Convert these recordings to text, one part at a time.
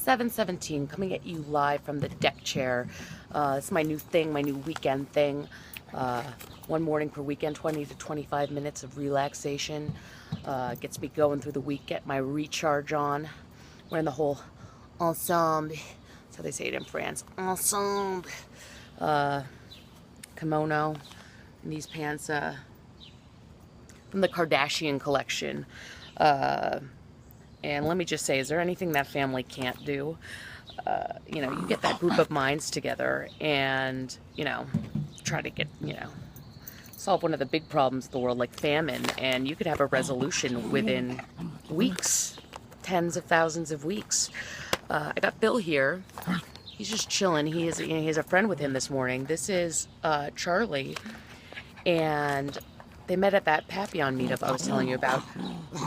7:17, coming at you live from the deck chair. It's my new thing, my new weekend thing. One morning per weekend, 20 to 25 minutes of relaxation. Gets me going through the week, get my recharge on. Wearing the whole ensemble, that's how they say it in France, ensemble kimono. And these pants from the Kardashian collection. And let me just say, is there anything that family can't do? You get that group of minds together and, try to get, solve one of the big problems of the world, like famine, and you could have a resolution within weeks, tens of thousands of weeks. I got Bill here. He's just chilling. He has a friend with him this morning. This is Charlie, and they met at that Papillon meetup I was telling you about.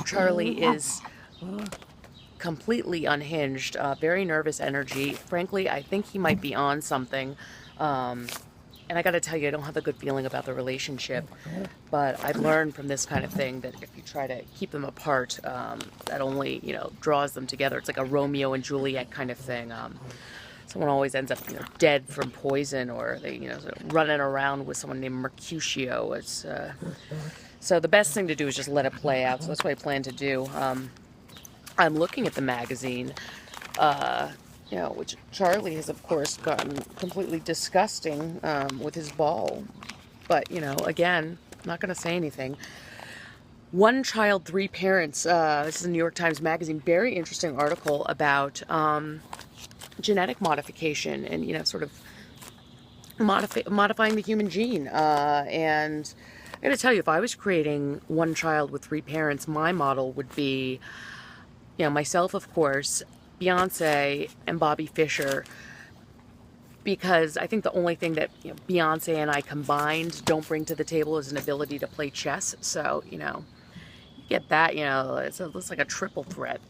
Charlie is completely unhinged, very nervous energy. Frankly, I think he might be on something. And I got to tell you, I don't have a good feeling about the relationship. But I've learned from this kind of thing that if you try to keep them apart, that only, draws them together. It's like a Romeo and Juliet kind of thing. Someone always ends up, dead from poison, or they, sort of running around with someone named Mercutio. It's so the best thing to do is just let it play out. So that's what I plan to do. I'm looking at the magazine, which Charlie has, of course, gotten completely disgusting with his ball. But, again, I'm not going to say anything. One Child, Three Parents. This is a New York Times Magazine. Very interesting article about genetic modification and, sort of modifying the human gene. And I'm going to tell you, if I was creating one child with three parents, my model would be, myself, of course, Beyonce, and Bobby Fischer, because I think the only thing that Beyonce and I combined don't bring to the table is an ability to play chess. So, you get that, it's like a triple threat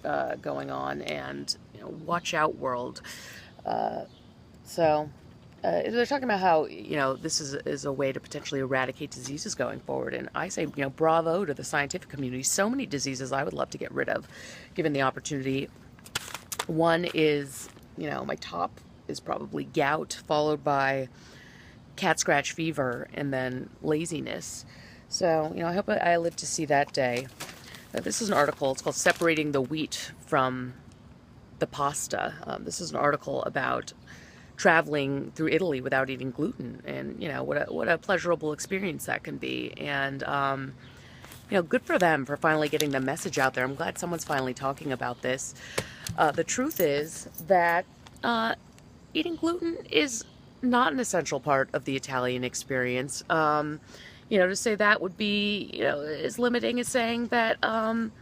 going on, and, watch out, world. They're talking about how, this is a way to potentially eradicate diseases going forward. And I say, bravo to the scientific community. So many diseases I would love to get rid of, given the opportunity. One is, my top is probably gout, followed by cat scratch fever, and then laziness. So, I hope I live to see that day. This is an article. It's called Separating the Wheat from the Pasta. This is an article about traveling through Italy without eating gluten, and what a pleasurable experience that can be. And good for them for finally getting the message out there. I'm glad someone's finally talking about this. The truth is that eating gluten is not an essential part of the Italian experience. To say that would be, as limiting as saying that, one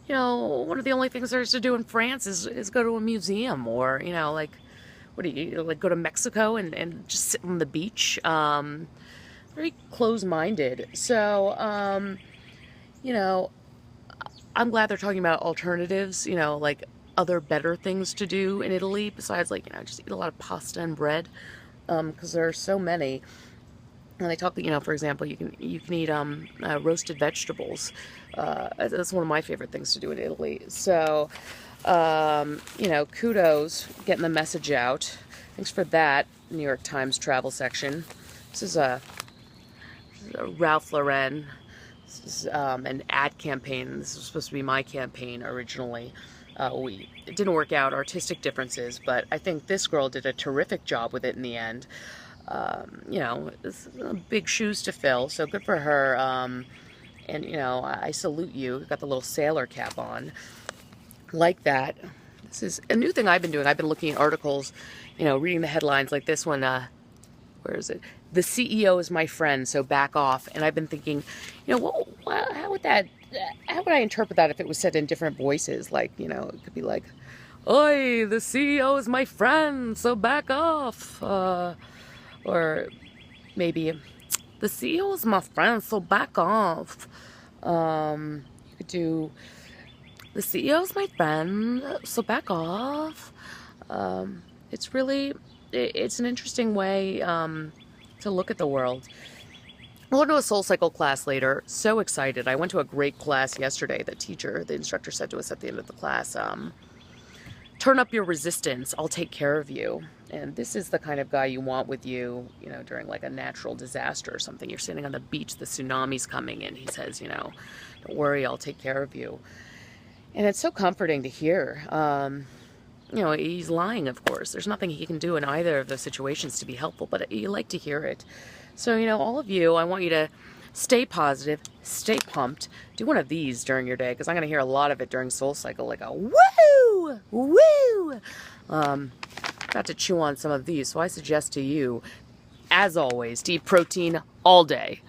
of the only things there's to do in France is go to a museum, or, what do you, go to Mexico and just sit on the beach? Very close-minded. So, I'm glad they're talking about alternatives, like other better things to do in Italy besides, just eat a lot of pasta and bread, because there are so many. And they talk, for example, you can eat roasted vegetables. That's one of my favorite things to do in Italy. So, kudos getting the message out. Thanks for that, New York Times travel section. This is a Ralph Lauren. This is an ad campaign. This was supposed to be my campaign originally. It didn't work out, artistic differences, but I think this girl did a terrific job with it in the end. This is big shoes to fill, so good for her. And, I salute you. Got the little sailor cap on. Like that. This is a new thing I've been doing. I've been looking at articles, reading the headlines like this one. Where is it? The CEO is my friend, so back off. And I've been thinking, how would I interpret that if it was said in different voices? Like, it could be like, "Oi, the CEO is my friend, so back off." Or maybe, "The CEO is my friend, so back off." You could do, "The CEO is my friend, so back off." It's an interesting way to look at the world. I'll go to a SoulCycle class later. So excited. I went to a great class yesterday. The instructor said to us at the end of the class, turn up your resistance. I'll take care of you. And this is the kind of guy you want with you, you know, during like a natural disaster or something. You're sitting on the beach, the tsunami's coming in. He says, you know, don't worry, I'll take care of you. And it's so comforting to hear. You know, he's lying, of course. There's nothing he can do in either of those situations to be helpful, but you like to hear it. So, you know, all of you, I want you to stay positive, stay pumped. Do one of these during your day, because I'm going to hear a lot of it during Soul Cycle, like a woo, woo. Got to chew on some of these, so I suggest to you, as always, to eat protein all day.